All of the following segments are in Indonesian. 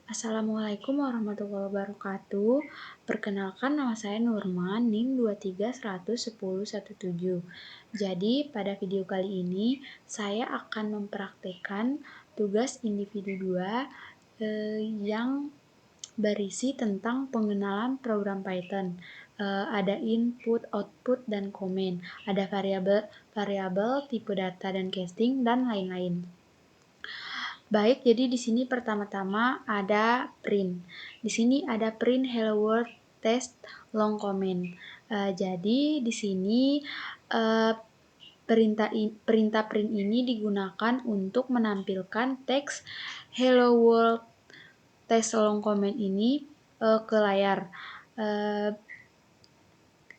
Assalamualaikum warahmatullahi wabarakatuh. Perkenalkan nama saya Nurman, NIM 23110117. Jadi, pada video kali ini saya akan mempraktekkan tugas individu 2 yang berisi tentang pengenalan program Python. Ada input, output, dan komen. Ada variabel, tipe data dan casing, dan lain-lain. Baik, jadi di sini pertama-tama ada print. Di sini ada print hello world test long comment. Jadi di sini perintah print ini digunakan untuk menampilkan teks hello world test long comment ini ke layar.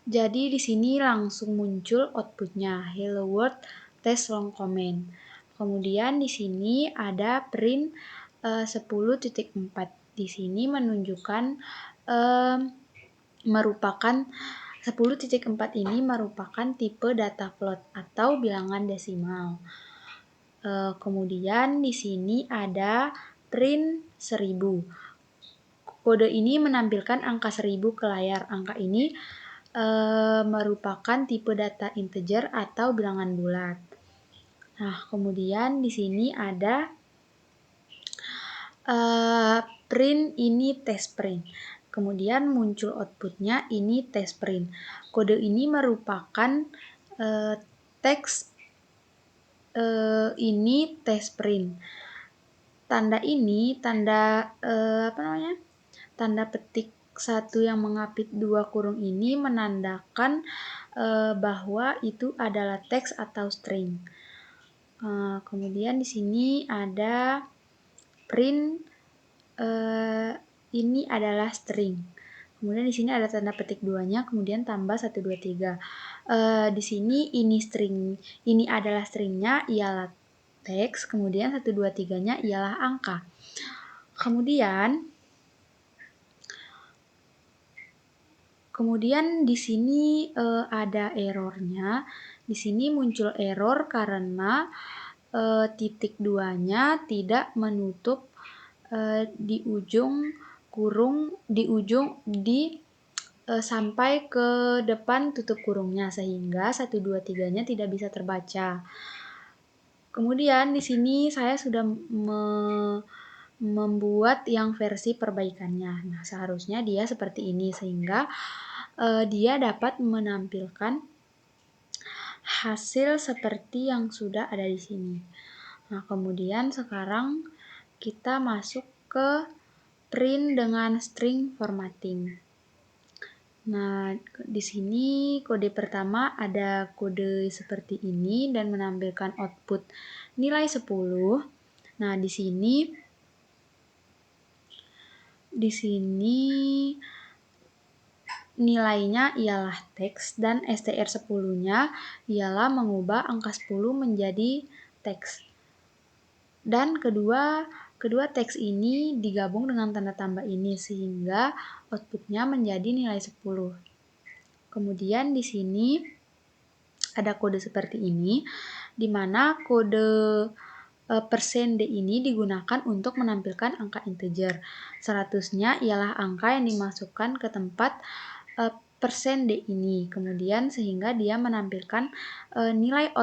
Jadi di sini langsung muncul outputnya hello world test long comment. Kemudian di sini ada print 10.4. Di sini menunjukkan merupakan 10.4 ini merupakan tipe data float atau bilangan desimal. Kemudian di sini ada print 1000. Kode ini menampilkan angka 1000 ke layar. Angka ini merupakan tipe data integer atau bilangan bulat. Nah, kemudian di sini ada print ini test print. Kemudian muncul outputnya ini test print. Kode ini merupakan teks ini test print. Tanda ini tanda petik 1 yang mengapit 2 kurung ini menandakan bahwa itu adalah teks atau string. Kemudian di sini ada print ini adalah string. Kemudian di sini ada tanda petik 2-nya, kemudian tambah 1 2 3. Di sini ini adalah stringnya ialah teks, kemudian 1 2 3-nya ialah angka. Kemudian di sini ada errornya. Di sini muncul error karena titik 2-nya tidak menutup di ujung kurung sampai ke depan tutup kurungnya, sehingga 1 2 3-nya tidak bisa terbaca. Kemudian di sini saya sudah membuat yang versi perbaikannya. Nah, seharusnya dia seperti ini sehingga dia dapat menampilkan hasil seperti yang sudah ada di sini. Nah, kemudian sekarang kita masuk ke print dengan string formatting. Nah, di sini kode pertama ada kode seperti ini dan menampilkan output nilai 10. Nah, di sini nilainya ialah teks dan str10-nya ialah mengubah angka 10 menjadi teks. Dan kedua teks ini digabung dengan tanda tambah ini sehingga outputnya menjadi nilai 10. Kemudian di sini ada kode seperti ini, di mana kode %d ini digunakan untuk menampilkan angka integer. 100-nya ialah angka yang dimasukkan ke tempat %d ini. Kemudian sehingga dia menampilkan nilai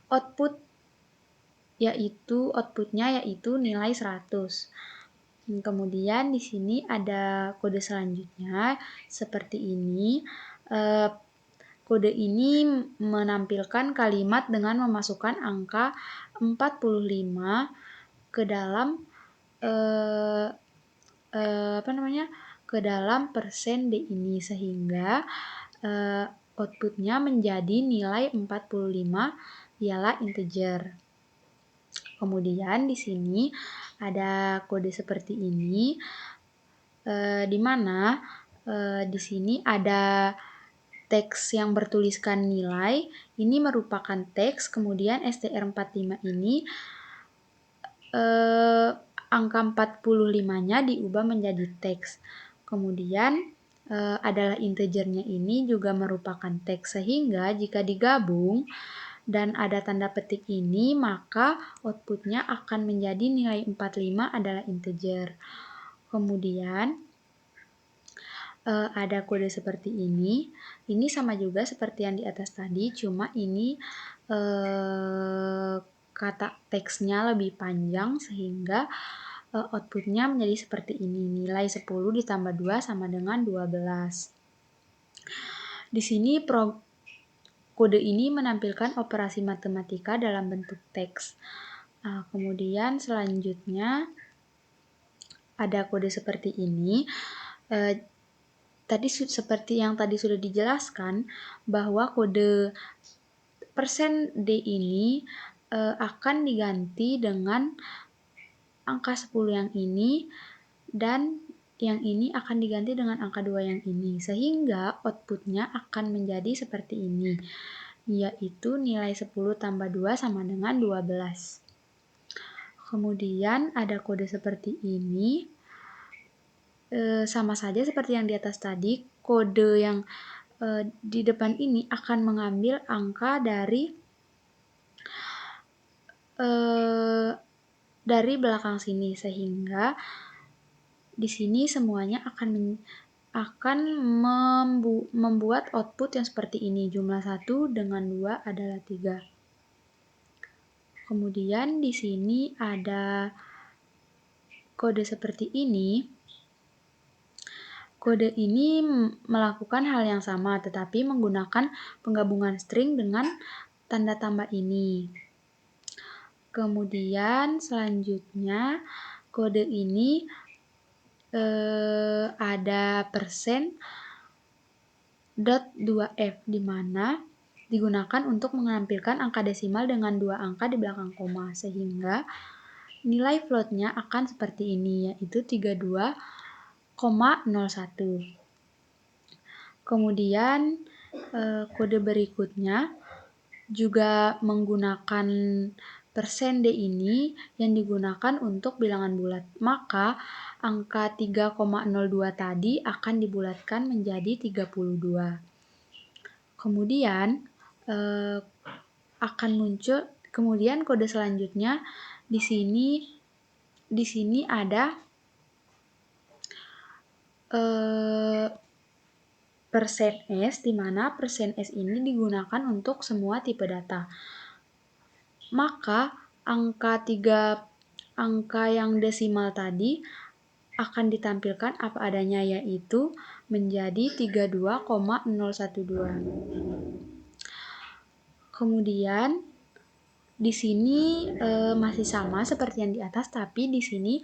outputnya yaitu nilai 100. Kemudian di sini ada kode selanjutnya seperti ini. Kode ini menampilkan kalimat dengan memasukkan angka 45 ke dalam ke dalam %d ini sehingga outputnya menjadi nilai 45 ialah integer. Kemudian di sini ada kode seperti ini, di mana di sini ada teks yang bertuliskan nilai, ini merupakan teks, kemudian str45 ini angka 45-nya diubah menjadi teks. Kemudian adalah integernya ini juga merupakan teks, sehingga jika digabung dan ada tanda petik ini, maka outputnya akan menjadi nilai 45 adalah integer. Kemudian ada kode seperti ini. Ini sama juga seperti yang di atas tadi, cuma ini kata teksnya lebih panjang sehingga outputnya menjadi seperti ini. Nilai 10 ditambah 2 sama dengan 12. Di sini kode ini menampilkan operasi matematika dalam bentuk teks. Kemudian selanjutnya ada kode seperti ini. Tadi seperti yang tadi sudah dijelaskan bahwa kode %D ini akan diganti dengan angka 10 yang ini dan yang ini akan diganti dengan angka 2 yang ini, sehingga outputnya akan menjadi seperti ini, yaitu nilai 10 tambah 2 sama dengan 12. Kemudian ada kode seperti ini, sama saja seperti yang di atas tadi, kode yang di depan ini akan mengambil angka dari belakang sini, sehingga di sini semuanya akan membuat output yang seperti ini. Jumlah 1 dengan 2 adalah 3. Kemudian di sini ada kode seperti ini. Kode ini melakukan hal yang sama, tetapi menggunakan penggabungan string dengan tanda tambah ini. Kemudian selanjutnya kode ini ada %.2f di mana digunakan untuk menampilkan angka desimal dengan 2 angka di belakang koma, sehingga nilai floatnya akan seperti ini, yaitu 32,01. Kemudian kode berikutnya juga menggunakan %D ini yang digunakan untuk bilangan bulat. Maka angka 3,02 tadi akan dibulatkan menjadi 32. Kemudian akan muncul kode selanjutnya di sini ada %S, di mana %S ini digunakan untuk semua tipe data. Maka angka yang desimal tadi akan ditampilkan apa adanya, yaitu menjadi 32,012. Kemudian di sini masih sama seperti yang di atas, tapi di sini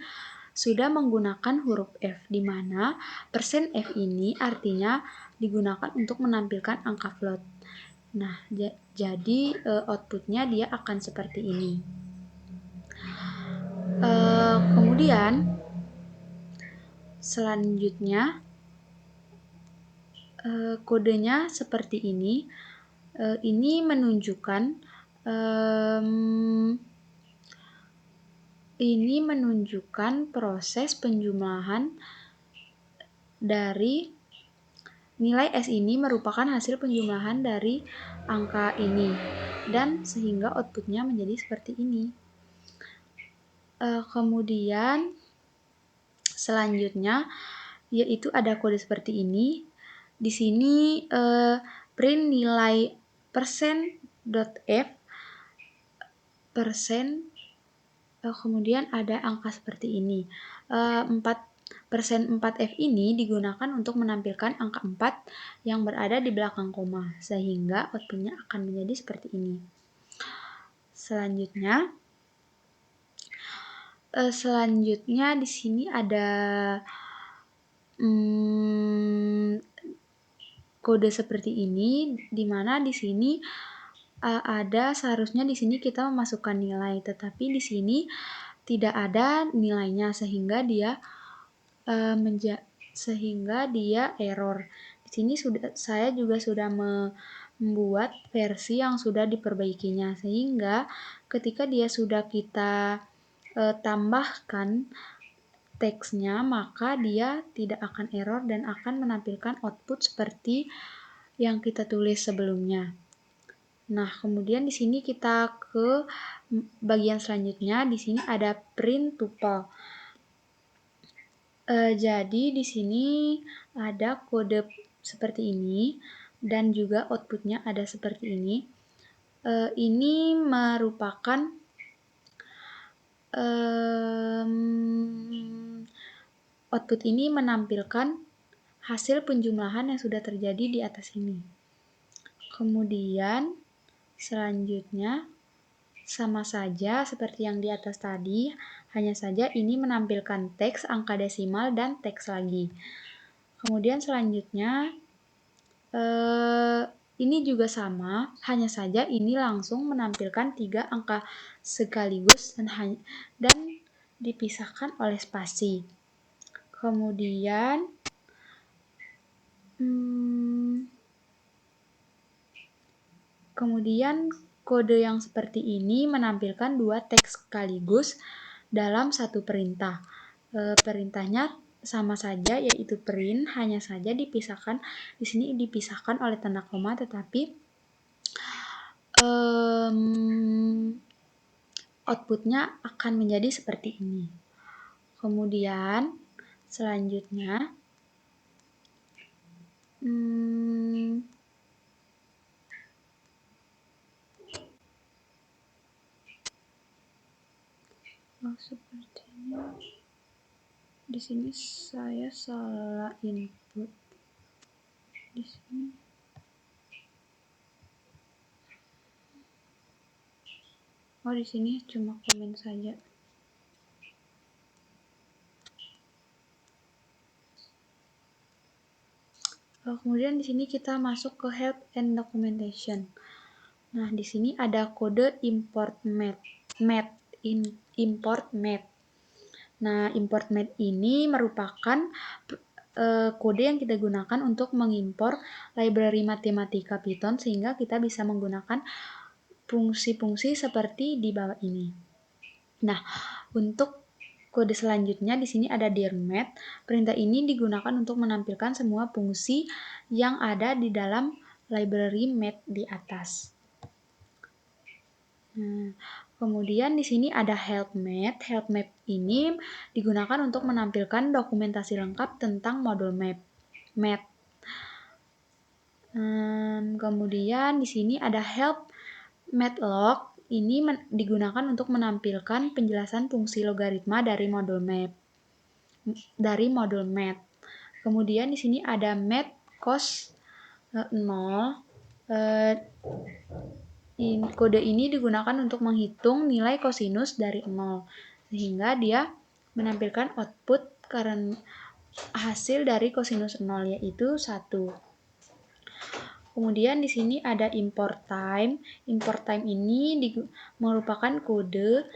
sudah menggunakan huruf F, di mana %F ini artinya digunakan untuk menampilkan angka float. Nah, jadi outputnya dia akan seperti ini. Kemudian selanjutnya kodenya seperti ini. Ini menunjukkan proses penjumlahan dari nilai S ini merupakan hasil penjumlahan dari angka ini, dan sehingga outputnya menjadi seperti ini. Kemudian selanjutnya yaitu ada kode seperti ini. Di sini print nilai %.f kemudian ada angka seperti ini. 4f ini digunakan untuk menampilkan angka 4 yang berada di belakang koma, sehingga outputnya akan menjadi seperti ini. Selanjutnya di sini ada kode seperti ini, di mana di sini seharusnya di sini kita memasukkan nilai, tetapi di sini tidak ada nilainya, sehingga dia error. Di sini saya juga sudah membuat versi yang sudah diperbaikinya, sehingga ketika dia sudah kita tambahkan teksnya, maka dia tidak akan error dan akan menampilkan output seperti yang kita tulis sebelumnya. Nah, kemudian di sini kita ke bagian selanjutnya. Di sini ada print tuple. Jadi di sini ada kode seperti ini dan juga outputnya ada seperti ini. Ini merupakan output ini menampilkan hasil penjumlahan yang sudah terjadi di atas ini. Kemudian selanjutnya sama saja seperti yang di atas tadi, hanya saja ini menampilkan teks, angka desimal, dan teks lagi. Kemudian selanjutnya ini juga sama, hanya saja ini langsung menampilkan 3 angka sekaligus dan dipisahkan oleh spasi. Kemudian kode yang seperti ini menampilkan 2 teks sekaligus dalam satu perintah. Perintahnya sama saja, yaitu print, hanya saja dipisahkan. Di sini dipisahkan oleh tanda koma, tetapi outputnya akan menjadi seperti ini. Kemudian selanjutnya sepertinya di sini saya salah input. Di sini di sini cuma komen saja. Kemudian di sini kita masuk ke help and documentation. Nah, di sini ada kode import math. Nah, import math ini merupakan kode yang kita gunakan untuk mengimpor library matematika Python sehingga kita bisa menggunakan fungsi-fungsi seperti di bawah ini. Nah, untuk kode selanjutnya di sini ada dir math. Perintah ini digunakan untuk menampilkan semua fungsi yang ada di dalam library math di atas. Kemudian di sini ada help math. Help math ini digunakan untuk menampilkan dokumentasi lengkap tentang modul math. Kemudian di sini ada help mathlog. Ini digunakan untuk menampilkan penjelasan fungsi logaritma dari modul math. Kemudian di sini ada math cos 0. Kode ini digunakan untuk menghitung nilai kosinus dari 0 sehingga dia menampilkan output karena hasil dari kosinus 0 yaitu 1. Kemudian di sini ada import time. Import time ini merupakan kode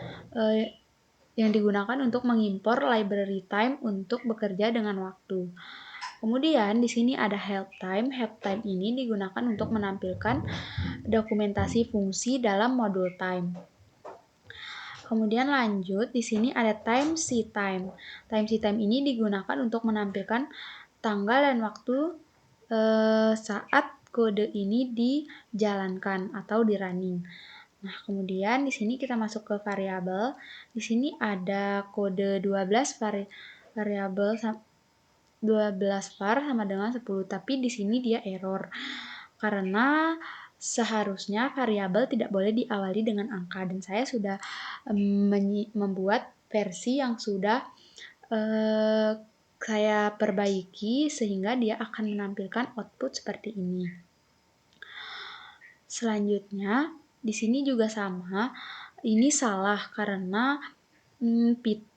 yang digunakan untuk mengimpor library time untuk bekerja dengan waktu. Kemudian di sini ada help time. Help time ini digunakan untuk menampilkan dokumentasi fungsi dalam modul time. Kemudian lanjut, di sini ada time. Time ini digunakan untuk menampilkan tanggal dan waktu saat kode ini dijalankan atau di running. Nah, kemudian di sini kita masuk ke variabel. Di sini ada kode 12 variabel 12 var sama dengan 10, tapi di sini dia error karena seharusnya variabel tidak boleh diawali dengan angka, dan saya sudah membuat versi yang sudah saya perbaiki sehingga dia akan menampilkan output seperti ini. Selanjutnya di sini juga sama. Ini salah karena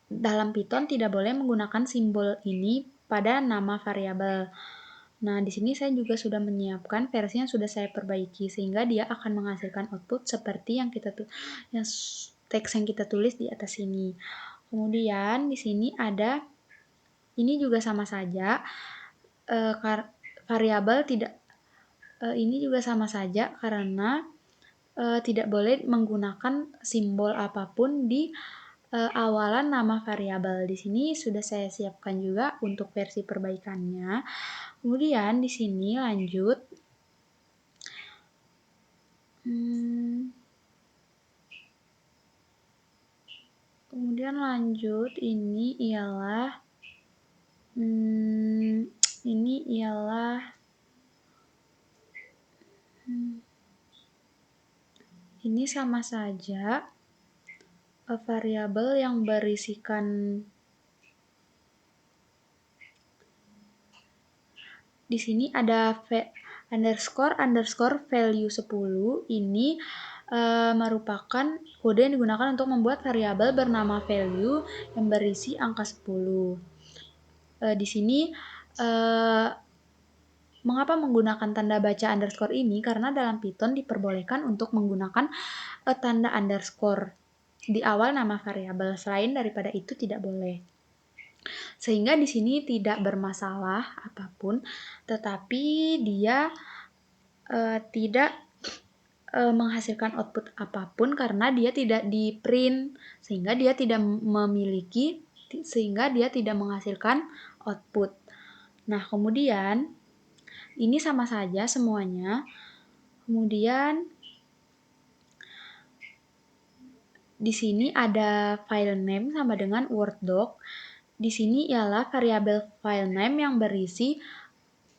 dalam Python tidak boleh menggunakan simbol ini pada nama variabel. Nah, di sini saya juga sudah menyiapkan versi yang sudah saya perbaiki sehingga dia akan menghasilkan output seperti yang teks yang kita tulis di atas sini. Kemudian di sini ada ini juga sama saja variabel tidak ini juga sama saja karena tidak boleh menggunakan simbol apapun di awalan nama variabel. Di sini sudah saya siapkan juga untuk versi perbaikannya. Kemudian di sini lanjut. Kemudian lanjut ini ialah Ini ialah ini sama saja variabel yang berisikan di sini ada underscore value 10. Ini merupakan kode yang digunakan untuk membuat variabel bernama value yang berisi angka 10. Di sini mengapa menggunakan tanda baca underscore ini? Karena dalam Python diperbolehkan untuk menggunakan tanda underscore di awal nama variabel. Selain daripada itu tidak boleh. Sehingga di sini tidak bermasalah apapun, tetapi dia tidak menghasilkan output apapun karena dia tidak di print, sehingga dia tidak menghasilkan output. Nah, kemudian ini sama saja semuanya. Kemudian di sini ada file name sama dengan Word doc. Di sini ialah variabel file name yang berisi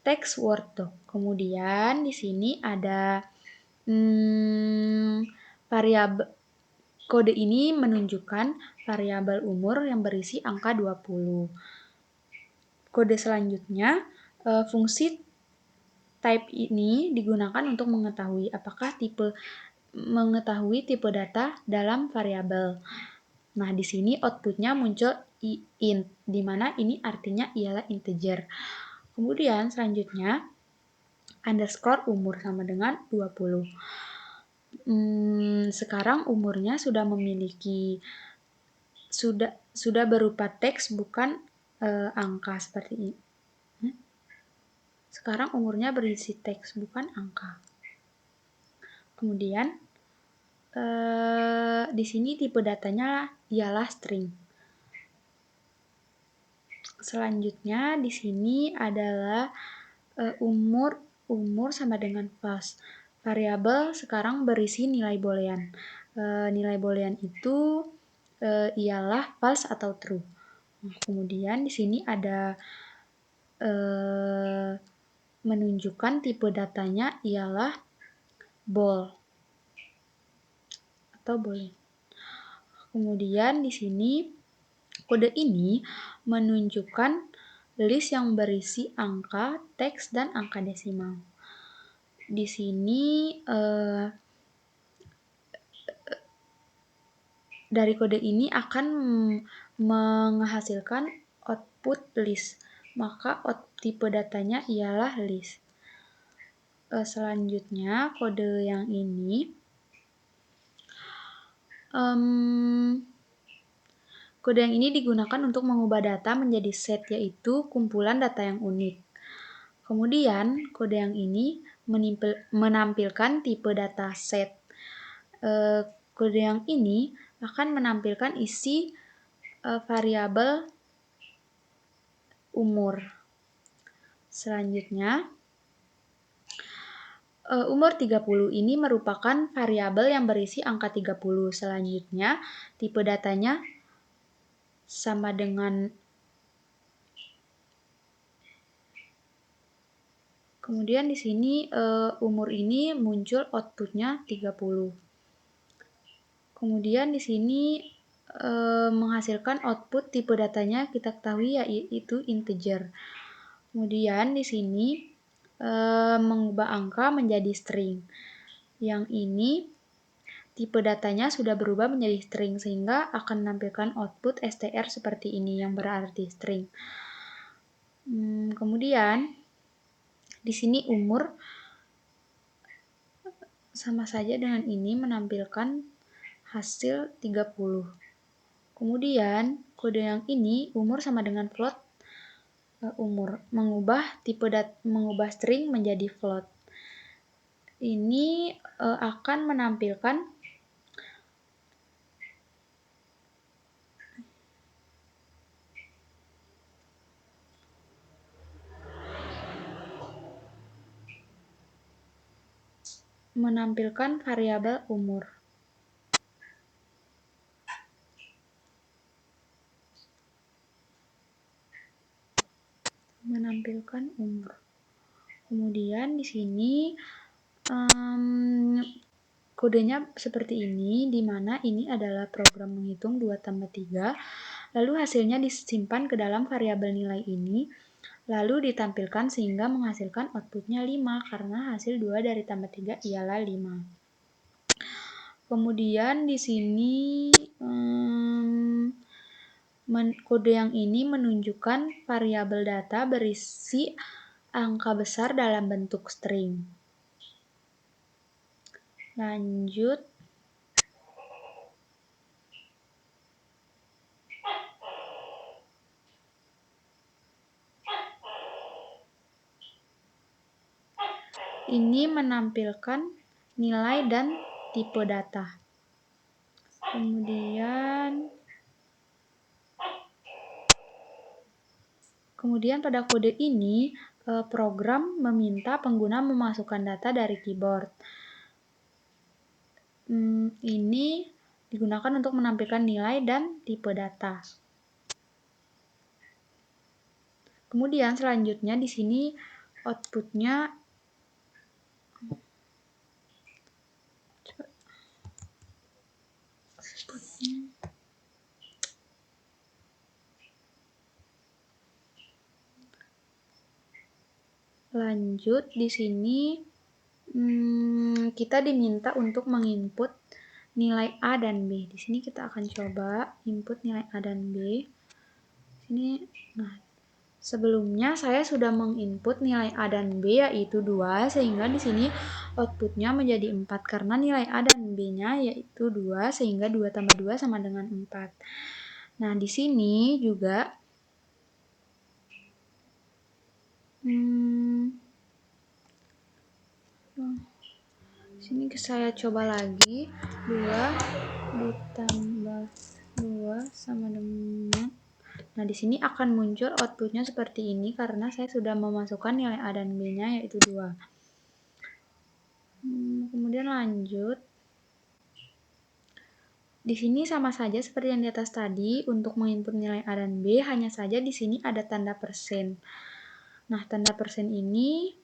teks Word doc. Kemudian di sini ada variabel kode ini menunjukkan variabel umur yang berisi angka 20. Kode selanjutnya, fungsi type ini digunakan untuk mengetahui tipe data dalam variabel. Nah, di sini outputnya muncul int, di mana ini artinya ialah integer. Kemudian selanjutnya, underscore umur sama dengan 20. Sekarang umurnya sudah berupa teks bukan angka seperti ini. Sekarang umurnya berisi teks bukan angka. Kemudian di sini tipe datanya ialah string. Selanjutnya di sini adalah umur sama dengan false. Variabel sekarang berisi nilai boolean. Nilai boolean itu ialah false atau true. Nah, kemudian di sini ada menunjukkan tipe datanya ialah bool atau boolean. Kemudian di sini kode ini menunjukkan list yang berisi angka, teks, dan angka desimal. Di sini dari kode ini akan menghasilkan output list. Maka tipe datanya ialah list. Selanjutnya kode yang ini digunakan untuk mengubah data menjadi set, yaitu kumpulan data yang unik. Kemudian kode yang ini menampilkan tipe data set. Kode yang ini akan menampilkan isi variabel umur. Selanjutnya, umur 30 ini merupakan variabel yang berisi angka 30. Selanjutnya, tipe datanya sama dengan kemudian di sini umur ini muncul outputnya 30. Kemudian di sini menghasilkan output tipe datanya kita ketahui yaitu integer. Kemudian di sini mengubah angka menjadi string. Yang ini tipe datanya sudah berubah menjadi string sehingga akan menampilkan output str seperti ini yang berarti string. Kemudian di sini umur sama saja dengan ini menampilkan hasil 30. Kemudian kode yang ini umur sama dengan float umur, mengubah string menjadi float. Ini akan menampilkan variabel umur. tampilkan umur. Kemudian di sini kodenya seperti ini, di mana ini adalah program menghitung 2 tambah 3, lalu hasilnya disimpan ke dalam variabel nilai ini, lalu ditampilkan sehingga menghasilkan outputnya 5, karena hasil 2 dari tambah 3 ialah 5. Kemudian di sini kode yang ini menunjukkan variabel data berisi angka besar dalam bentuk string. Lanjut. Ini menampilkan nilai dan tipe data. Kemudian pada kode ini, program meminta pengguna memasukkan data dari keyboard. Ini digunakan untuk menampilkan nilai dan tipe data. Kemudian selanjutnya di sini outputnya lanjut di sini kita diminta untuk menginput nilai A dan B. Di sini kita akan coba input nilai A dan B. Sini, sebelumnya saya sudah menginput nilai A dan B yaitu 2, sehingga di sini outputnya menjadi 4 karena nilai A dan B-nya yaitu 2, sehingga 2 tambah 2 sama dengan 4. Nah, di sini juga sini saya coba lagi 2 ditambah 2 sama dengan. Nah, di sini akan muncul outputnya seperti ini karena saya sudah memasukkan nilai A dan B-nya yaitu 2. Kemudian lanjut. Di sini sama saja seperti yang di atas tadi, untuk menginput nilai A dan B, hanya saja di sini ada tanda persen. Nah, tanda persen ini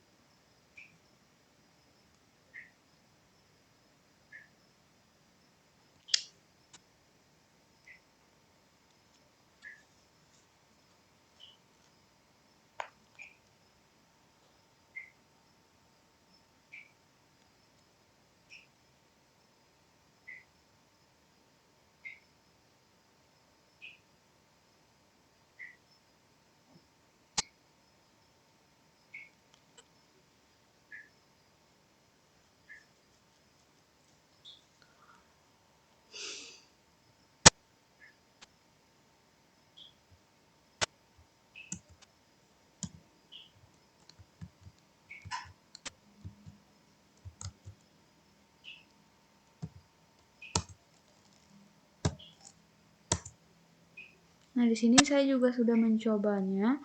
Nah, di sini saya juga sudah mencobanya.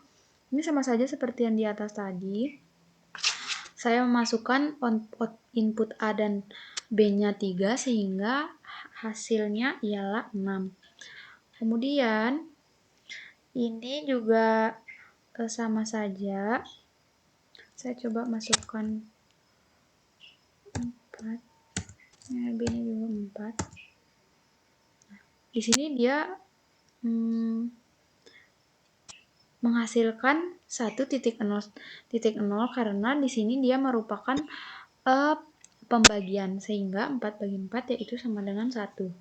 Ini sama saja seperti yang di atas tadi. Saya memasukkan input A dan B-nya 3 sehingga hasilnya ialah 6. Kemudian ini juga sama saja. Saya coba masukkan 4. B-nya juga 4. Nah, di sini dia menghasilkan 1.0.0 karena di sini dia merupakan pembagian, sehingga 4 bagi 4 yaitu sama dengan 1.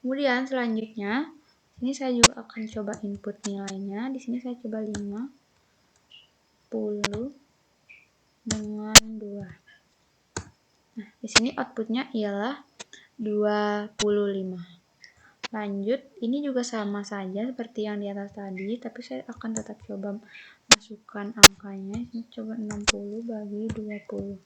Kemudian selanjutnya ini saya juga akan coba input nilainya. Di sini saya coba 50 dengan 2. Nah, di sini outputnya ialah 25. Lanjut, ini juga sama saja seperti yang di atas tadi, tapi saya akan tetap coba masukkan angkanya. Ini coba 60 bagi 20.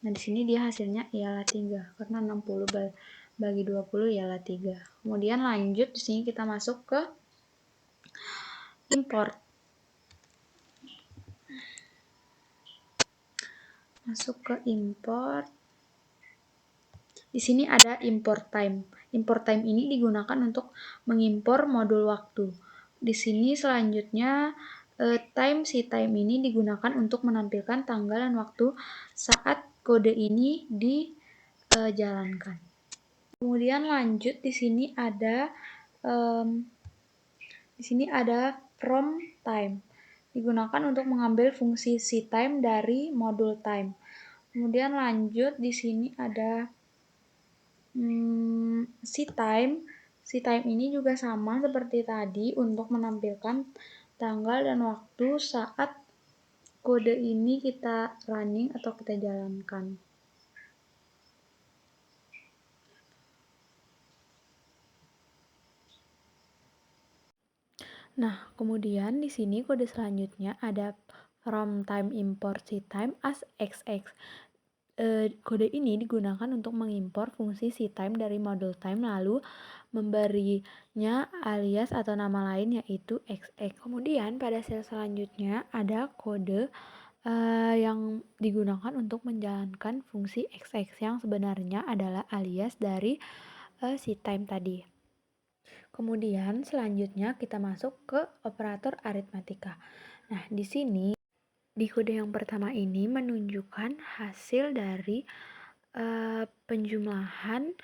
Nah, di sini dia hasilnya ialah 3 karena 60 bagi 20 ialah 3. Kemudian lanjut, di sini kita masuk ke import. Masuk ke import. Di sini ada import time. Import time ini digunakan untuk mengimpor modul waktu. Di sini selanjutnya si time ini digunakan untuk menampilkan tanggal dan waktu saat kode ini dijalankan. Kemudian lanjut di sini ada from time. Digunakan untuk mengambil fungsi si time dari modul time. Kemudian lanjut di sini ada si time. Si time ini juga sama seperti tadi untuk menampilkan tanggal dan waktu saat kode ini kita running atau kita jalankan. Nah, kemudian di sini kode selanjutnya ada from time import si time as xx. Kode ini digunakan untuk mengimpor fungsi si time dari modul time lalu memberinya alias atau nama lain yaitu xx. Kemudian pada sel selanjutnya ada kode yang digunakan untuk menjalankan fungsi xx yang sebenarnya adalah alias dari si time tadi. Kemudian selanjutnya kita masuk ke operator aritmatika. Nah, di sini di kode yang pertama ini menunjukkan hasil dari penjumlahan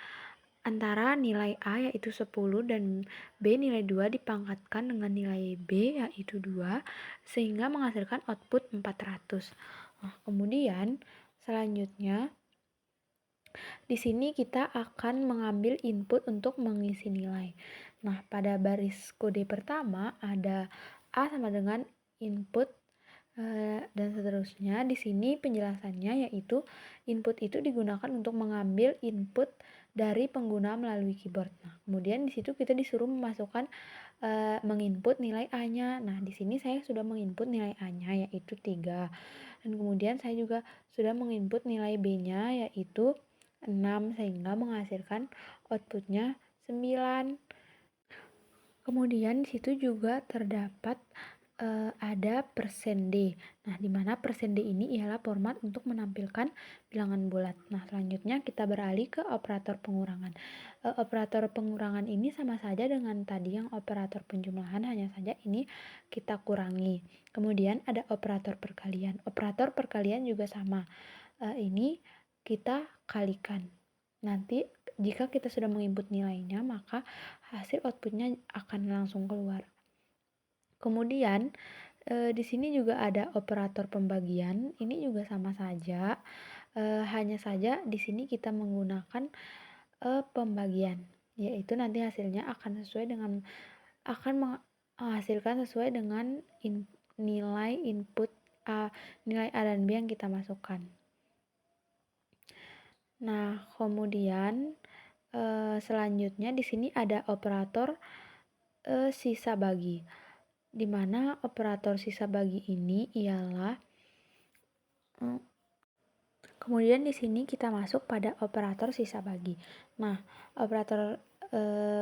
antara nilai A yaitu 10 dan B nilai 2 dipangkatkan dengan nilai B yaitu 2 sehingga menghasilkan output 400. Nah, kemudian selanjutnya di sini kita akan mengambil input untuk mengisi nilai. Nah, pada baris kode pertama ada A sama dengan input dan seterusnya. Di sini penjelasannya yaitu input itu digunakan untuk mengambil input dari pengguna melalui keyboard. Nah, kemudian di situ kita disuruh memasukkan menginput nilai A-nya. Nah, di sini saya sudah menginput nilai A-nya yaitu 3. Dan kemudian saya juga sudah menginput nilai B-nya yaitu 6 sehingga menghasilkan outputnya 9. Kemudian di situ juga terdapat ada %D. Nah, di mana %D ini ialah format untuk menampilkan bilangan bulat. Nah, selanjutnya kita beralih ke operator pengurangan. Operator pengurangan ini sama saja dengan tadi yang operator penjumlahan, hanya saja ini kita kurangi. Kemudian ada operator perkalian. Operator perkalian juga sama. Ini kita kalikan. Nanti jika kita sudah menginput nilainya, maka hasil outputnya akan langsung keluar. Kemudian di sini juga ada operator pembagian. Ini juga sama saja, hanya saja di sini kita menggunakan pembagian, yaitu nanti hasilnya akan menghasilkan sesuai dengan nilai input nilai A dan B yang kita masukkan. Nah, kemudian selanjutnya di sini ada operator sisa bagi, di mana operator sisa bagi ini ialah kemudian di sini kita masuk pada operator sisa bagi. Nah, operator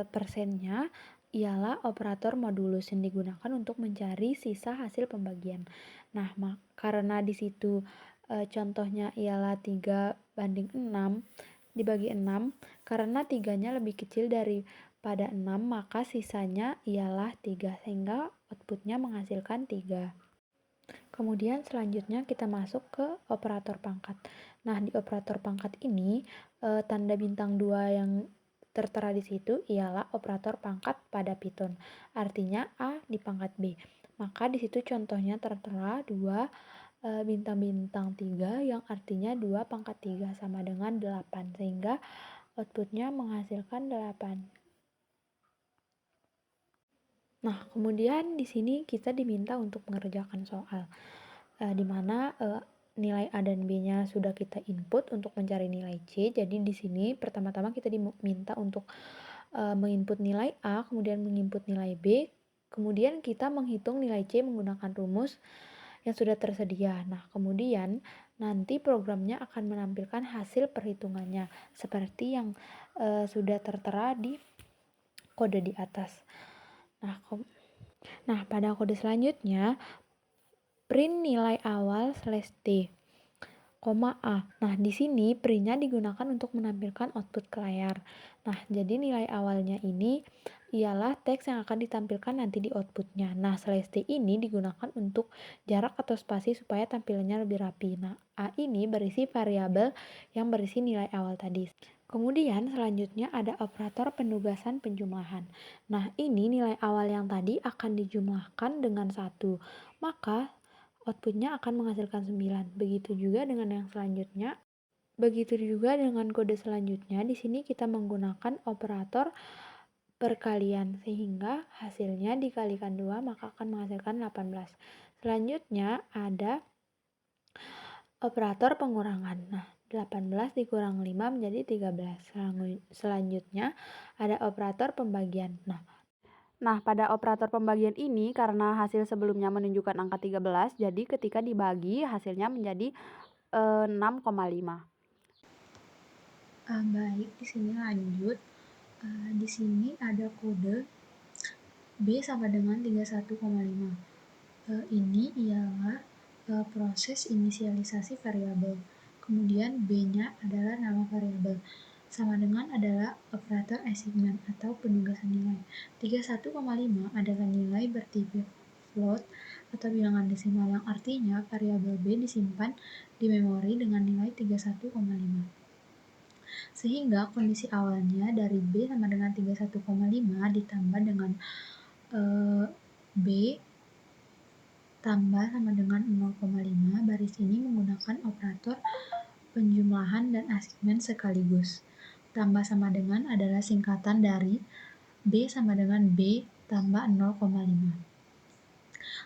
persennya ialah operator modulus yang digunakan untuk mencari sisa hasil pembagian. Nah, karena di situ contohnya ialah 3:6 dibagi 6, karena 3-nya lebih kecil daripada 6, maka sisanya ialah 3 sehingga outputnya menghasilkan 3. Kemudian selanjutnya kita masuk ke operator pangkat. Nah, di operator pangkat ini tanda bintang 2 yang tertera di situ ialah operator pangkat pada Python. Artinya A dipangkat B. Maka di situ contohnya tertera 2 bintang-bintang 3 yang artinya 2 pangkat 3 sama dengan 8 sehingga outputnya menghasilkan 8. Nah, kemudian di sini kita diminta untuk mengerjakan soal di mana nilai A dan B-nya sudah kita input untuk mencari nilai C. Jadi di sini pertama-tama kita diminta untuk menginput nilai A, kemudian menginput nilai B, kemudian kita menghitung nilai C menggunakan rumus yang sudah tersedia. Nah, kemudian nanti programnya akan menampilkan hasil perhitungannya seperti yang sudah tertera di kode di atas. Nah, pada kode selanjutnya print nilai awal /t, A. Nah, di sini printnya digunakan untuk menampilkan output ke layar. Nah, jadi nilai awalnya ini ialah teks yang akan ditampilkan nanti di outputnya. Nah, slash T ini digunakan untuk jarak atau spasi supaya tampilannya lebih rapi. Nah, A ini berisi variabel yang berisi nilai awal tadi. Kemudian selanjutnya ada operator penugasan penjumlahan. Nah, ini nilai awal yang tadi akan dijumlahkan dengan 1. Maka outputnya akan menghasilkan 9. Begitu juga dengan yang selanjutnya. Begitu juga dengan kode selanjutnya. Di sini kita menggunakan operator perkalian sehingga hasilnya dikalikan 2 maka akan menghasilkan 18. Selanjutnya ada operator pengurangan. Nah, 18 dikurang 5 menjadi 13. Selanjutnya ada operator pembagian. Nah, pada operator pembagian ini karena hasil sebelumnya menunjukkan angka 13, jadi ketika dibagi hasilnya menjadi 6,5. Baik, di sini lanjut. Di sini ada kode B sama dengan 31,5. Ini ialah proses inisialisasi variabel. Kemudian B-nya adalah nama variabel. Sama dengan adalah operator assignment atau penugasan nilai. 31,5 adalah nilai bertipe float atau bilangan desimal yang artinya variabel B disimpan di memori dengan nilai 31,5. Sehingga kondisi awalnya dari B sama dengan 31,5 ditambah dengan B tambah sama dengan 0,5. Baris ini menggunakan operator penjumlahan dan assignment sekaligus. Tambah sama dengan adalah singkatan dari B sama dengan B tambah 0,5.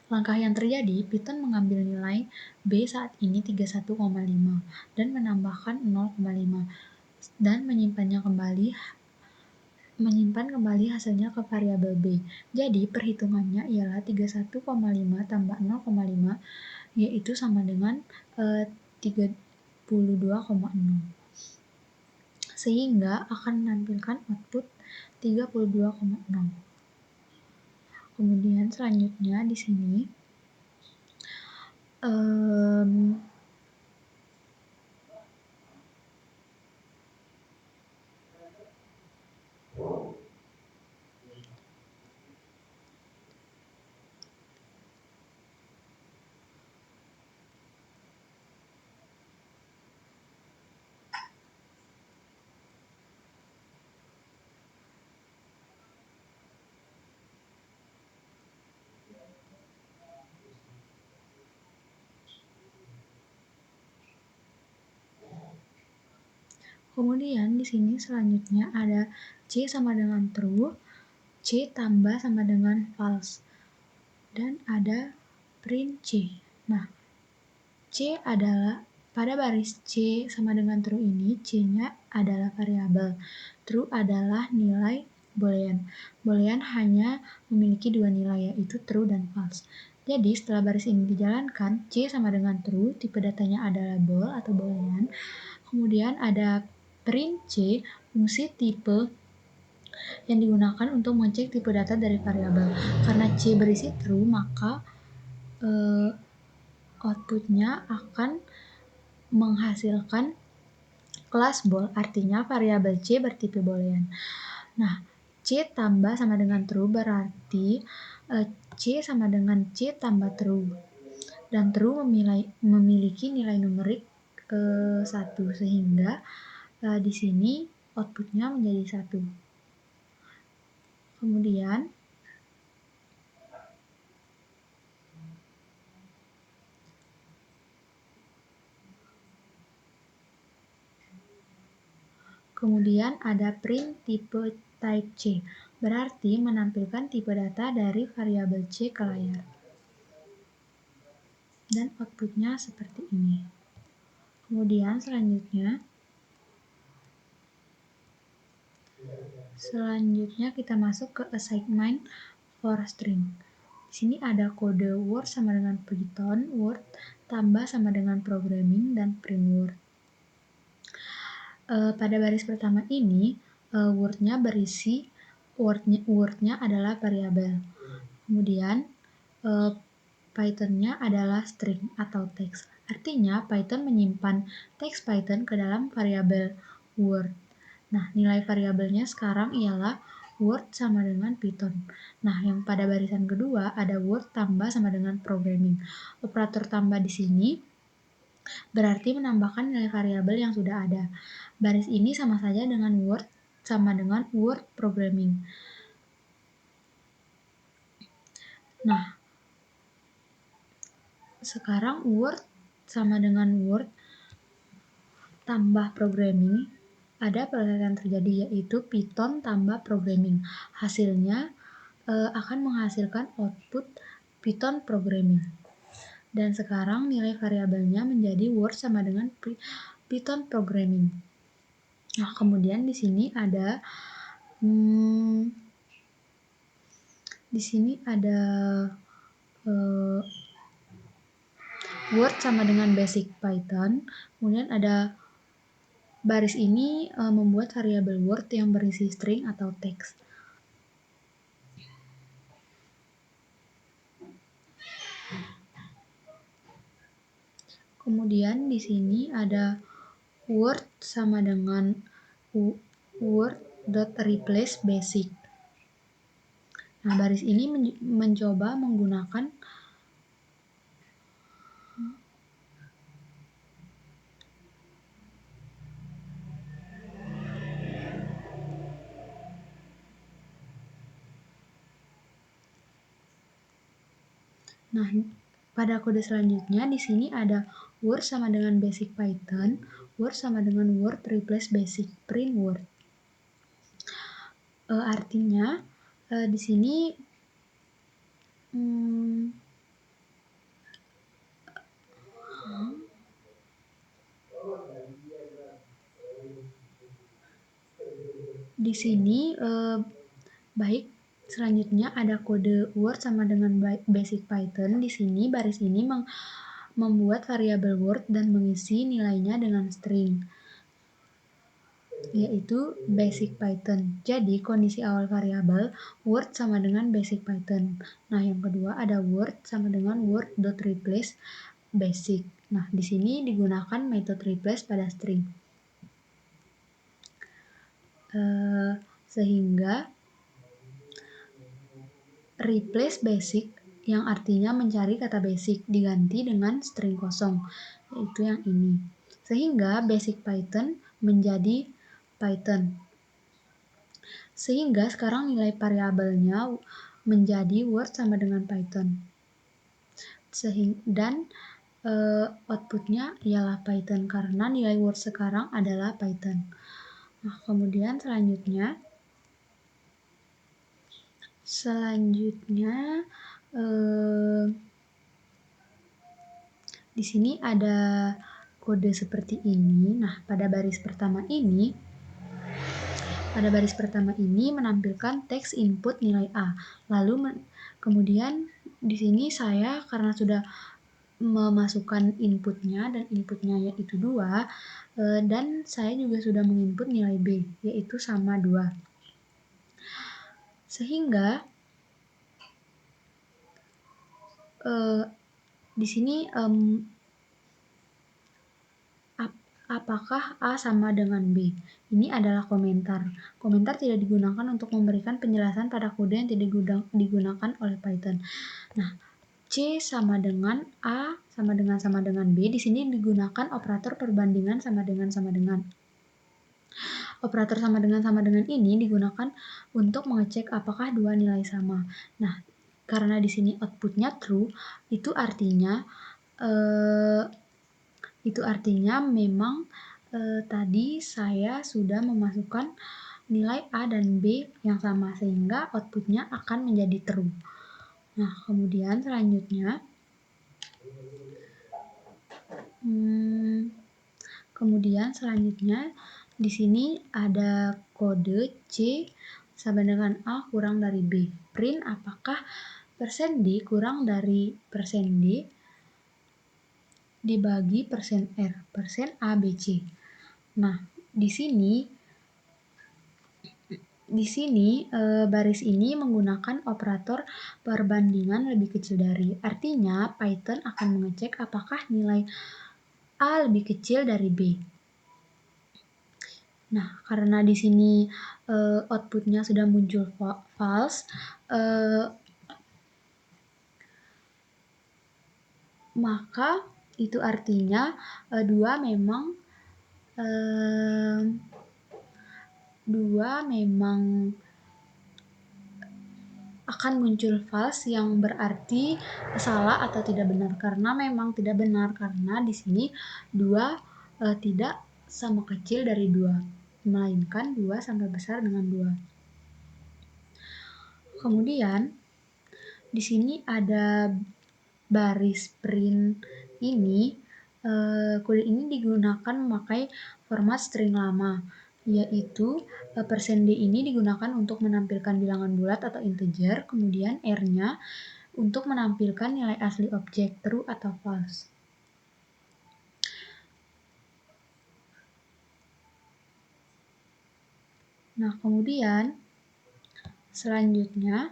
Langkah yang terjadi, Python mengambil nilai B saat ini 31,5 dan menambahkan 0,5 dan menyimpan kembali hasilnya ke variabel B. Jadi perhitungannya ialah 31,5 tambah 0,5 yaitu sama dengan 32,0. Sehingga akan menampilkan output 32,0. Kemudian selanjutnya di sini Kemudian di sini selanjutnya ada C sama dengan true, C tambah sama dengan false, dan ada print C. Nah, C adalah pada baris C sama dengan true ini, C-nya adalah variabel. True adalah nilai boolean. Boolean hanya memiliki dua nilai yaitu true dan false. Jadi setelah baris ini dijalankan, C sama dengan true, tipe datanya adalah bool atau boolean. Kemudian ada print C, fungsi tipe yang digunakan untuk mengecek tipe data dari variabel. Karena C berisi true, maka outputnya akan menghasilkan kelas bool, artinya variabel C bertipe boolean. Nah, C tambah sama dengan true berarti C sama dengan C tambah true. Dan true memiliki nilai numerik 1, sehingga di sini outputnya menjadi 1. Kemudian ada print tipe type C, berarti menampilkan tipe data dari variabel C ke layar. Dan outputnya seperti ini. Kemudian selanjutnya kita masuk ke assignment for string. Di sini ada kode word sama dengan Python, word tambah sama dengan programming, dan print word. Pada baris pertama ini, wordnya adalah variabel. Kemudian Python-nya adalah string atau teks. Artinya Python menyimpan teks Python ke dalam variabel word. Nah, nilai variabelnya sekarang ialah Word sama dengan Python. Nah, yang pada barisan kedua ada Word tambah sama dengan programming. Operator tambah di sini berarti menambahkan nilai variabel yang sudah ada. Baris ini sama saja dengan Word sama dengan Word programming. Nah, sekarang Word sama dengan Word tambah programming, ada proses yang terjadi yaitu Python tambah programming. Hasilnya akan menghasilkan output Python programming. Dan sekarang nilai variabelnya menjadi Word sama dengan Python programming. Nah, kemudian di sini ada Word sama dengan basic Python. Kemudian ada baris ini membuat variabel Word yang berisi string atau teks. Kemudian di sini ada Word sama dengan Word.replace basic. Nah, baris ini mencoba menggunakan Nah, pada kode selanjutnya di sini ada Word sama dengan basic Python, Word sama dengan Word replace basic, print Word. Artinya di sini baik selanjutnya ada kode Word sama dengan basic Python. Di sini baris ini membuat variabel Word dan mengisi nilainya dengan string, yaitu basic Python. Jadi kondisi awal variabel Word sama dengan basic Python. Nah, yang kedua ada Word sama dengan Word.replace basic. Nah, di sini digunakan metode replace pada string. Sehingga replace basic yang artinya mencari kata basic diganti dengan string kosong, yaitu yang ini. Sehingga basic Python menjadi Python. Sehingga sekarang nilai variabelnya menjadi Word sama dengan Python. Dan outputnya ialah Python karena nilai Word sekarang adalah Python. Nah, kemudian selanjutnya di sini ada kode seperti ini. Nah, pada baris pertama ini menampilkan teks input nilai A. Lalu kemudian di sini saya karena sudah memasukkan inputnya dan inputnya yaitu 2 dan saya juga sudah menginput nilai B yaitu sama 2. Sehingga di sini apakah A sama dengan B? Ini adalah komentar. Komentar tidak digunakan untuk memberikan penjelasan pada kode yang tidak digunakan oleh Python. Nah, C sama dengan A sama dengan B. Di sini digunakan operator perbandingan sama dengan. Operator sama dengan ini digunakan untuk mengecek apakah dua nilai sama. Nah, karena di sini outputnya true, itu artinya memang tadi saya sudah memasukkan nilai A dan B yang sama sehingga outputnya akan menjadi true. Nah, kemudian selanjutnya di sini ada kode C sama dengan A kurang dari B. Print apakah %D kurang dari %D dibagi %R, %A, B, C. Nah, di sini baris ini menggunakan operator perbandingan lebih kecil dari. Artinya, Python akan mengecek apakah nilai A lebih kecil dari B. Nah, karena di sini outputnya sudah muncul false, maka itu artinya 2 memang akan muncul false, yang berarti salah atau tidak benar. Karena memang tidak benar, karena di sini 2 tidak sama kecil dari 2, melainkan 2 sama besar dengan 2. Kemudian di sini ada baris print ini. Kode ini digunakan memakai format string lama, yaitu %d ini digunakan untuk menampilkan bilangan bulat atau integer, kemudian R-nya untuk menampilkan nilai asli objek, true atau false. Nah, kemudian selanjutnya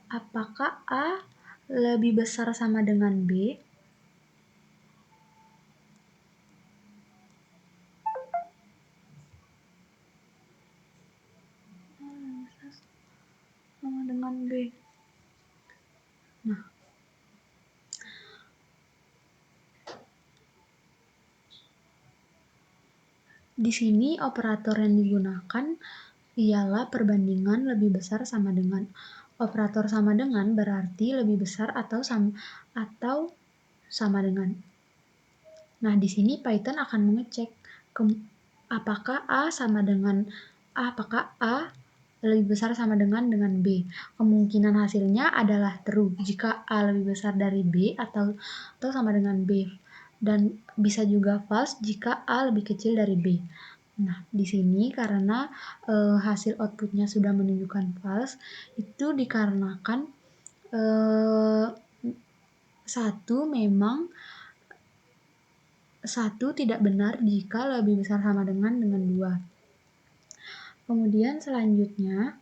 apakah A lebih besar sama dengan B? Sama dengan B. Nah, di sini operator yang digunakan ialah perbandingan lebih besar sama dengan. Operator sama dengan berarti lebih besar atau sama dengan. Nah, di sini Python akan mengecek apakah A lebih besar sama dengan B. Kemungkinan hasilnya adalah true jika A lebih besar dari B atau sama dengan B. Dan bisa juga false jika A lebih kecil dari B. Nah, di sini karena hasil outputnya sudah menunjukkan false, itu dikarenakan satu tidak benar jika lebih besar sama dengan 2. Kemudian selanjutnya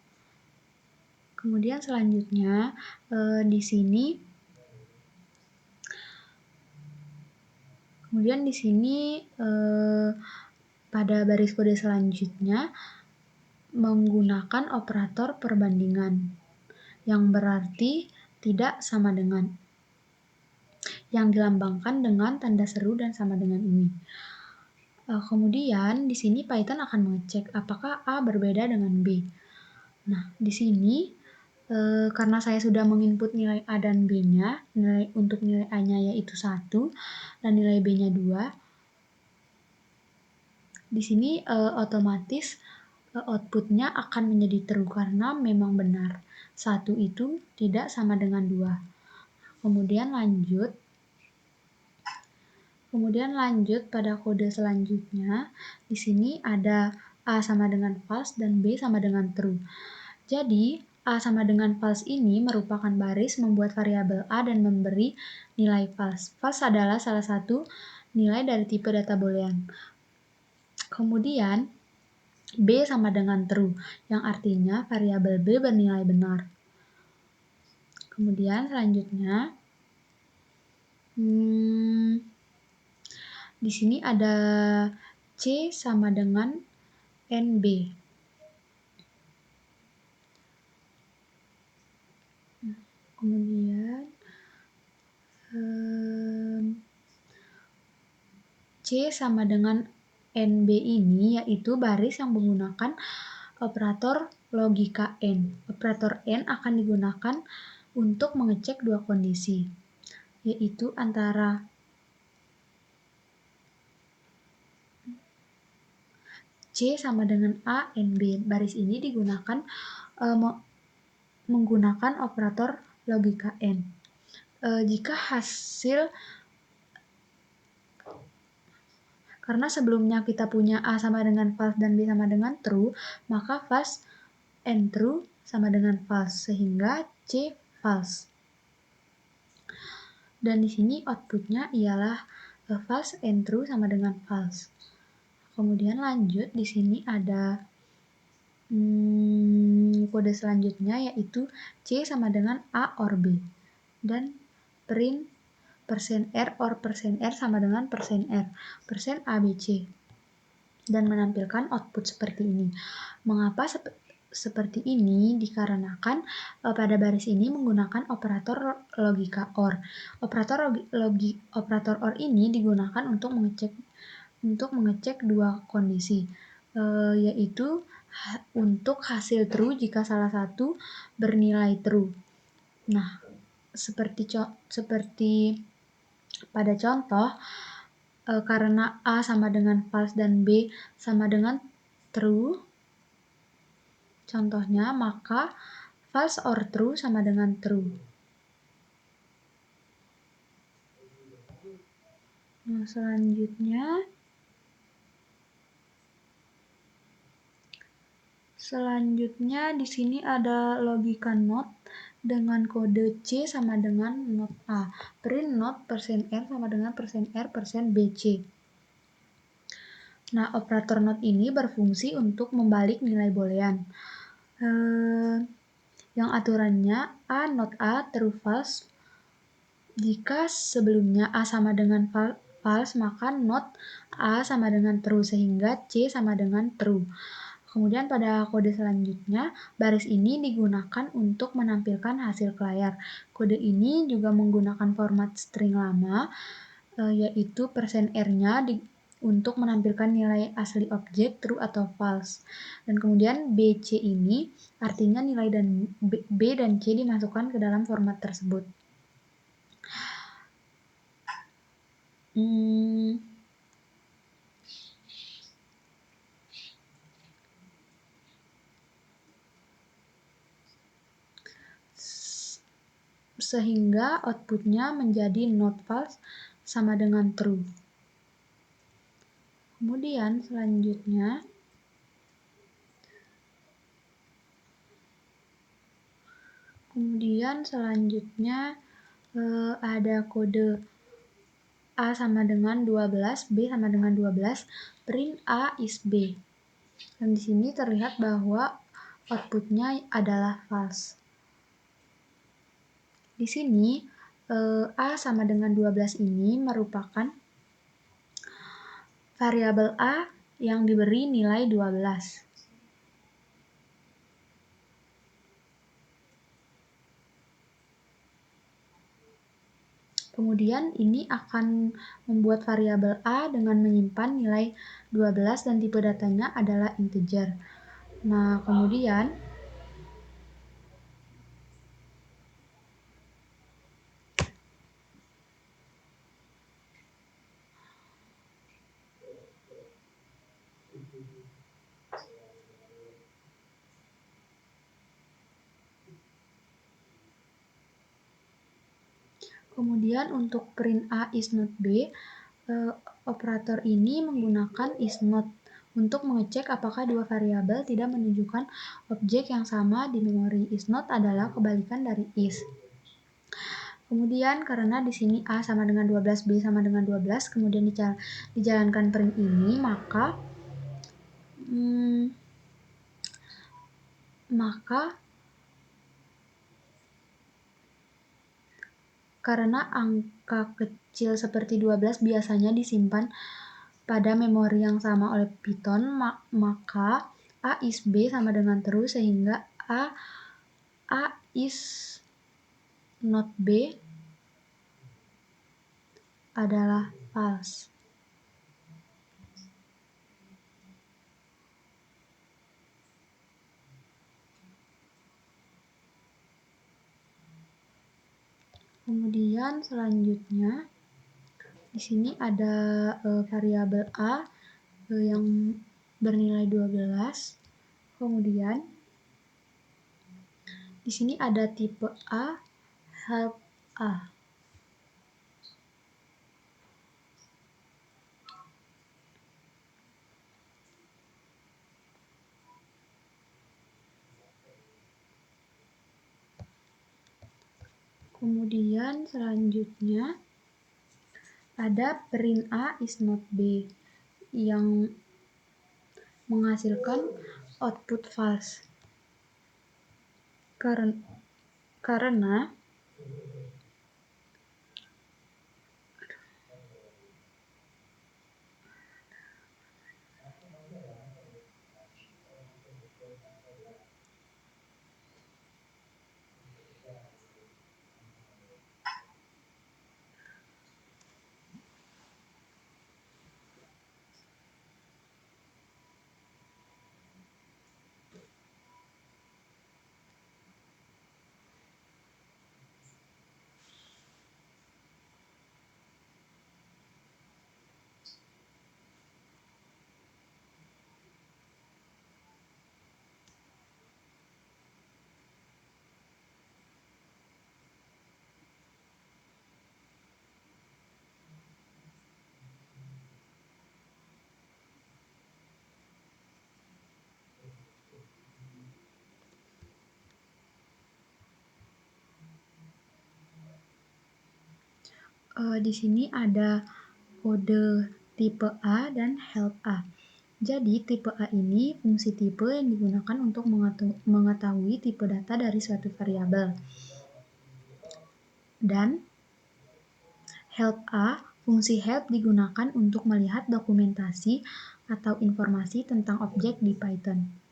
di sini pada baris kode selanjutnya menggunakan operator perbandingan, yang berarti tidak sama dengan, yang dilambangkan dengan tanda seru dan sama dengan ini. Kemudian di sini Python akan mengecek apakah A berbeda dengan B. Nah, di sini karena saya sudah menginput nilai A dan B-nya, untuk nilai A-nya yaitu 1 dan nilai B-nya 2. Di sini otomatis outputnya akan menjadi true karena memang benar 1 itu tidak sama dengan 2. Kemudian lanjut pada kode selanjutnya. Di sini ada A sama dengan false dan B sama dengan true. Jadi A sama dengan false ini merupakan baris membuat variabel A dan memberi nilai false. False adalah salah satu nilai dari tipe data boolean. Kemudian B sama dengan true, yang artinya variabel B bernilai benar. Kemudian selanjutnya di sini ada C sama dengan NB. Kemudian C sama dengan NB ini yaitu baris yang menggunakan operator logika N. Operator N akan digunakan untuk mengecek dua kondisi, yaitu antara C sama dengan A, NB. Baris ini digunakan menggunakan operator logika N. Jika hasil, karena sebelumnya kita punya A sama dengan false dan B sama dengan true, maka false and true sama dengan false, sehingga C false. Dan di sini outputnya ialah false and true sama dengan false. Kemudian lanjut, di sini ada kode selanjutnya yaitu C sama dengan A or B. Dan print %R or %R sama dengan %R, persen ABC. Dan menampilkan output seperti ini. Mengapa seperti ini? Dikarenakan pada baris ini menggunakan operator logika OR. Operator OR ini digunakan untuk mengecek dua kondisi, yaitu untuk hasil true jika salah satu bernilai true. Nah, seperti pada contoh, karena A sama dengan false dan B sama dengan true, contohnya, maka false or true sama dengan true. Nah, selanjutnya di sini ada logika not dengan kode C sama dengan not A. Print not %R sama dengan %R %BC. Nah, operator not ini berfungsi untuk membalik nilai boolean. Yang aturannya A not A true false. Jika sebelumnya A sama dengan false, maka not A sama dengan true, sehingga C sama dengan true. Kemudian pada kode selanjutnya, baris ini digunakan untuk menampilkan hasil ke layar. Kode ini juga menggunakan format string lama, yaitu %R-nya untuk menampilkan nilai asli objek true atau false. Dan kemudian BC ini artinya nilai B dan C dimasukkan ke dalam format tersebut. Sehingga outputnya menjadi not false sama dengan true. Kemudian selanjutnya ada kode A sama dengan 12, B sama dengan 12, print A is B. Dan di sini terlihat bahwa outputnya adalah false. Di sini A sama dengan 12 ini merupakan variabel A yang diberi nilai 12. Kemudian ini akan membuat variabel A dengan menyimpan nilai 12 dan tipe datanya adalah integer. Nah, kemudian untuk print A is not B, operator ini menggunakan is not untuk mengecek apakah dua variabel tidak menunjukkan objek yang sama di memori. Is not adalah kebalikan dari is. Kemudian karena di sini A sama dengan 12, B sama dengan 12, kemudian dijalankan print ini, maka karena angka kecil seperti 12 biasanya disimpan pada memori yang sama oleh Python, maka A is B sama dengan true, sehingga A is not B adalah false. Kemudian selanjutnya di sini ada variabel A yang bernilai 12. Kemudian di sini ada tipe A, help A. Kemudian selanjutnya ada print A is not B yang menghasilkan output false. Karena di sini ada kode tipe A dan help A. Jadi tipe A ini fungsi tipe yang digunakan untuk mengetahui tipe data dari suatu variabel. Dan help A, fungsi help digunakan untuk melihat dokumentasi atau informasi tentang objek di Python.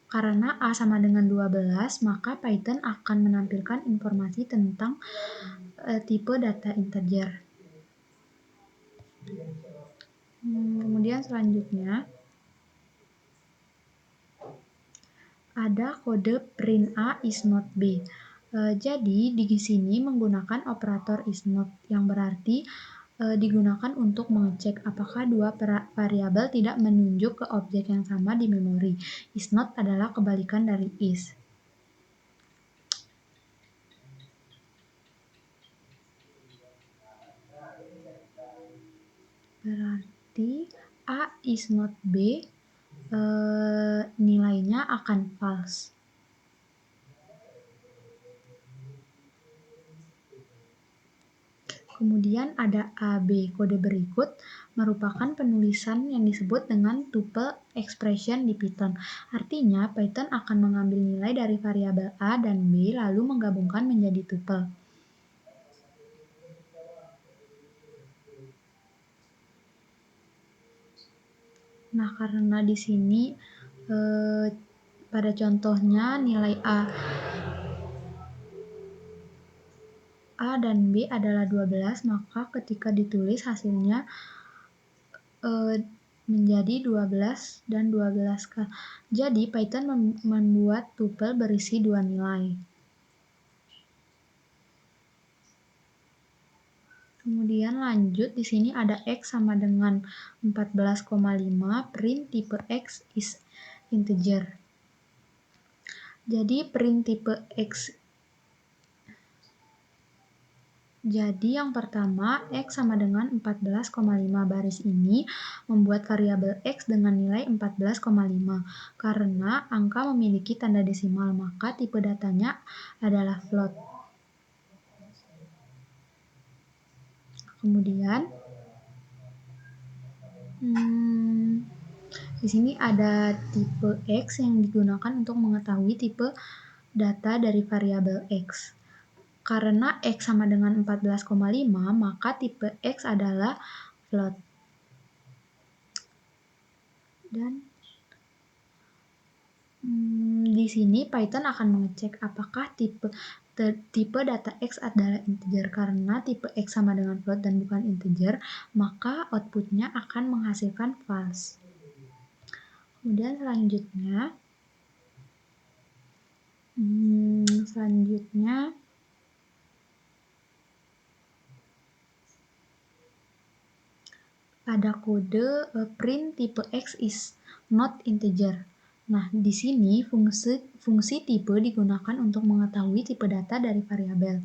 Karena A sama dengan 12, maka Python akan menampilkan informasi tentang tipe data integer. Kemudian selanjutnya ada kode print A is not B. Jadi di sini menggunakan operator is not yang berarti digunakan untuk mengecek apakah dua variabel tidak menunjuk ke objek yang sama di memori. Is not adalah kebalikan dari is. Berarti A is not B, nilainya akan false. Kemudian ada AB. Kode berikut merupakan penulisan yang disebut dengan tuple expression di Python. Artinya, Python akan mengambil nilai dari variabel A dan B lalu menggabungkan menjadi tuple. Nah, karena di sini pada contohnya nilai A dan B adalah 12, maka ketika ditulis hasilnya menjadi 12 dan 12K. Jadi Python membuat tuple berisi dua nilai. Kemudian lanjut, di sini ada X sama dengan 14,5, print tipe X is integer. Jadi print tipe X. Jadi yang pertama, X sama dengan 14,5 baris ini membuat variabel X dengan nilai 14,5. Karena angka memiliki tanda desimal, maka tipe datanya adalah float. Kemudian di sini ada tipe X yang digunakan untuk mengetahui tipe data dari variabel X. Karena X sama dengan 14,5, maka tipe X adalah float. Dan di sini Python akan mengecek apakah tipe data X adalah integer. Karena tipe X sama dengan float dan bukan integer, maka outputnya akan menghasilkan false. Kemudian selanjutnya ada kode print tipe X is not integer. Nah, di sini fungsi tipe digunakan untuk mengetahui tipe data dari variabel.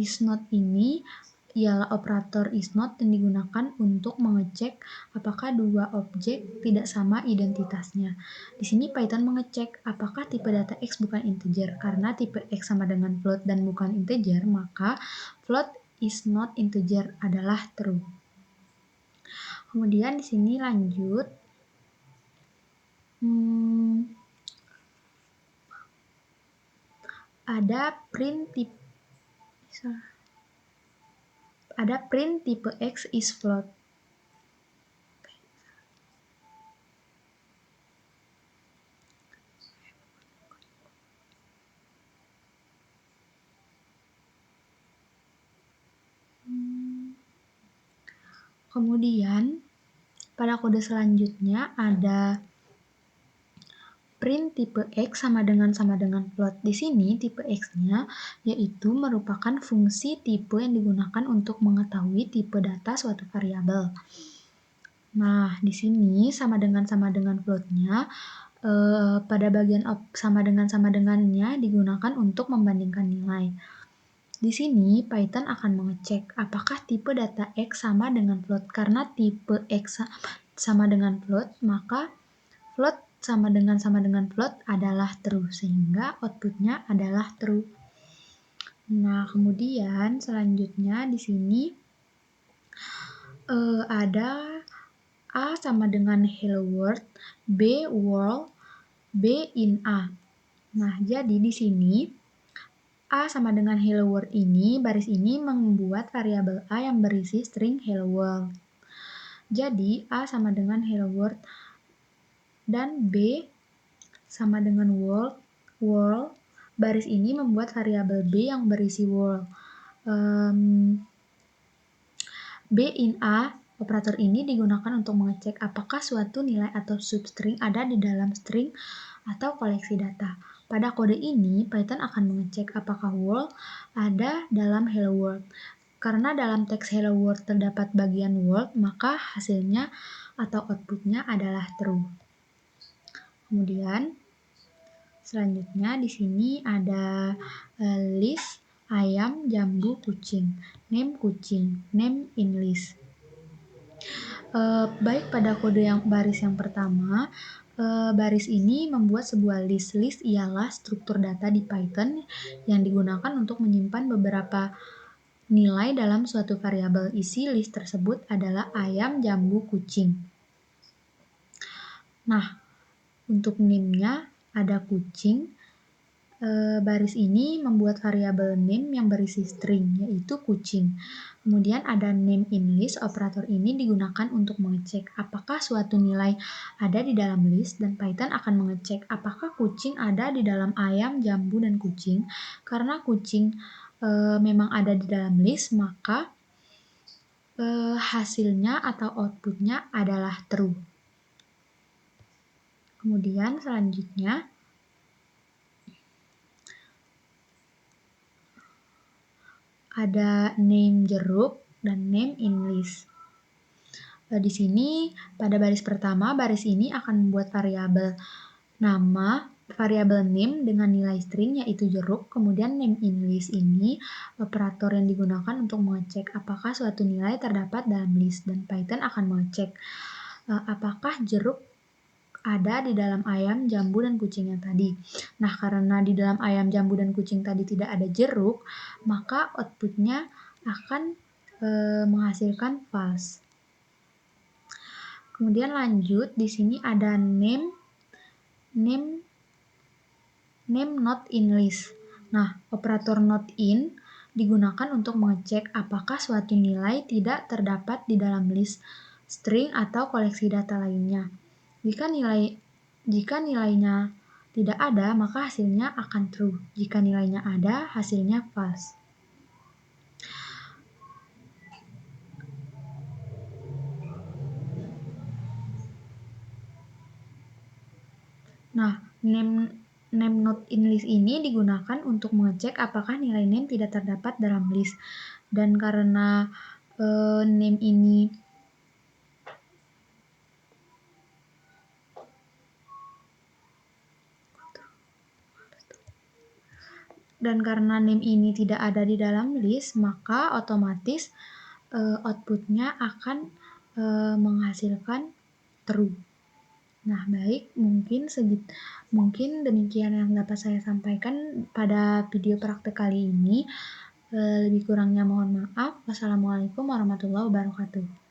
Is not ini ialah operator is not yang digunakan untuk mengecek apakah dua objek tidak sama identitasnya. Di sini Python mengecek apakah tipe data X bukan integer. Karena tipe X sama dengan float dan bukan integer, maka float is not integer adalah true. Kemudian di sini lanjut. Ada print tipe X is float. Kemudian pada kode selanjutnya ada print tipe X sama dengan float. Di sini tipe X-nya yaitu merupakan fungsi tipe yang digunakan untuk mengetahui tipe data suatu variabel. Nah, di sini sama dengan float-nya pada bagian sama dengannya digunakan untuk membandingkan nilai. Di sini Python akan mengecek apakah tipe data X sama dengan float. Karena tipe X sama dengan float, maka float sama dengan float adalah true, sehingga outputnya adalah true. Nah, kemudian selanjutnya di sini ada A sama dengan hello world, B world, B in A. Nah, jadi di sini A sama dengan hello world ini, baris ini membuat variabel A yang berisi string hello world. Jadi A sama dengan hello world dan B sama dengan world, baris ini membuat variabel B yang berisi world. B in A, operator ini digunakan untuk mengecek apakah suatu nilai atau substring ada di dalam string atau koleksi data. Pada kode ini, Python akan mengecek apakah world ada dalam hello world. Karena dalam teks hello world terdapat bagian world, maka hasilnya atau outputnya adalah true. Kemudian, selanjutnya di sini ada list, ayam, jambu, kucing. Name kucing, name in list. Baik pada kode yang baris yang pertama, baris ini membuat sebuah list. List ialah struktur data di Python yang digunakan untuk menyimpan beberapa nilai dalam suatu variabel. Isi list tersebut adalah ayam, jambu, kucing. Nah, untuk name-nya ada kucing. Baris ini membuat variabel name yang berisi string, yaitu kucing. Kemudian ada name in list. Operator ini digunakan untuk mengecek apakah suatu nilai ada di dalam list, dan Python akan mengecek apakah kucing ada di dalam ayam, jambu, dan kucing. Karena kucing memang ada di dalam list, maka hasilnya atau outputnya adalah true. Kemudian selanjutnya ada name jeruk dan name in list. Di sini pada baris pertama, baris ini akan membuat variabel nama, variabel name dengan nilai string yaitu jeruk. Kemudian name in list ini operator yang digunakan untuk mengecek apakah suatu nilai terdapat dalam list, dan Python akan mengecek apakah jeruk ada di dalam ayam, jambu, dan kucing yang tadi. Nah, karena di dalam ayam, jambu, dan kucing tadi tidak ada jeruk, maka outputnya akan menghasilkan false. Kemudian lanjut, di sini ada name not in list. Nah, operator not in digunakan untuk mengecek apakah suatu nilai tidak terdapat di dalam list, string, atau koleksi data lainnya. Jika nilainya tidak ada, maka hasilnya akan true. Jika nilainya ada, hasilnya false. Nah, name not in list ini digunakan untuk mengecek apakah nilai name tidak terdapat dalam list. Dan karena name ini tidak ada di dalam list, maka otomatis outputnya akan menghasilkan true. Nah, baik, mungkin demikian yang dapat saya sampaikan pada video praktek kali ini. Lebih kurangnya mohon maaf. Wassalamualaikum warahmatullahi wabarakatuh.